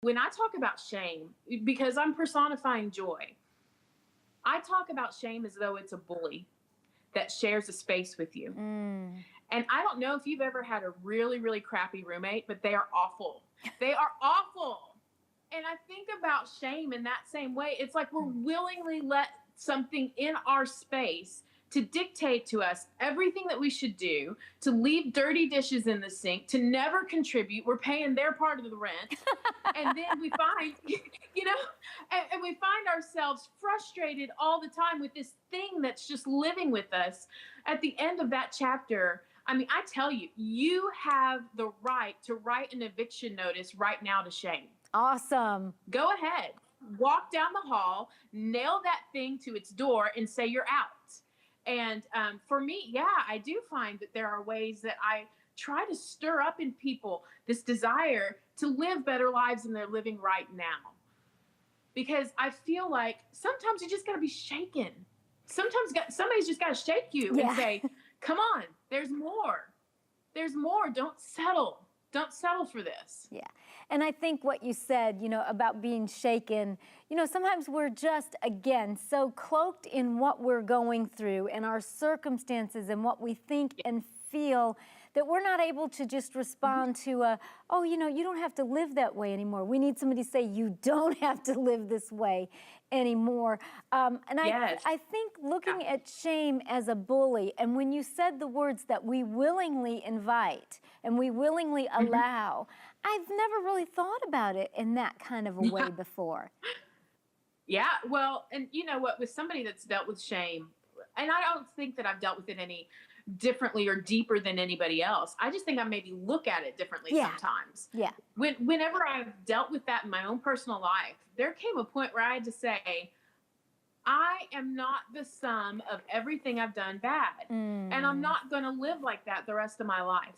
When I talk about shame, because I'm personifying joy, I talk about shame as though it's a bully that shares a space with you. Mm. And I don't know if you've ever had a really, really crappy roommate, but they are awful. They are awful. And I think about shame in that same way. It's like we're willingly let something in our space to dictate to us everything that we should do, to leave dirty dishes in the sink, to never contribute. We're paying their part of the rent. And then we find, and we find ourselves frustrated all the time with this thing that's just living with us. At the end of that chapter, I mean, I tell you, you have the right to write an eviction notice right now to shame. Awesome. Go ahead, walk down the hall, nail that thing to its door, and say you're out. And for me, yeah, I do find that there are ways that I try to stir up in people this desire to live better lives than they're living right now. Because I feel like sometimes you just got to be shaken. Sometimes somebody's just got to shake you and say, come on, there's more. There's more. Don't settle. Don't settle for this. Yeah. And I think what you said, about being shaken, sometimes we're just, again, so cloaked in what we're going through and our circumstances and what we think and feel that we're not able to just respond to you don't have to live that way anymore. We need somebody to say, you don't have to live this way anymore. Yes. I think looking at shame as a bully, and when you said the words that we willingly invite and we willingly allow, I've never really thought about it in that kind of a way before. Yeah, well, and you know what, with somebody that's dealt with shame, and I don't think that I've dealt with it any differently or deeper than anybody else. I just think I maybe look at it differently sometimes. Yeah. Whenever I've dealt with that in my own personal life, there came a point where I had to say, I am not the sum of everything I've done bad. And I'm not going to live like that the rest of my life.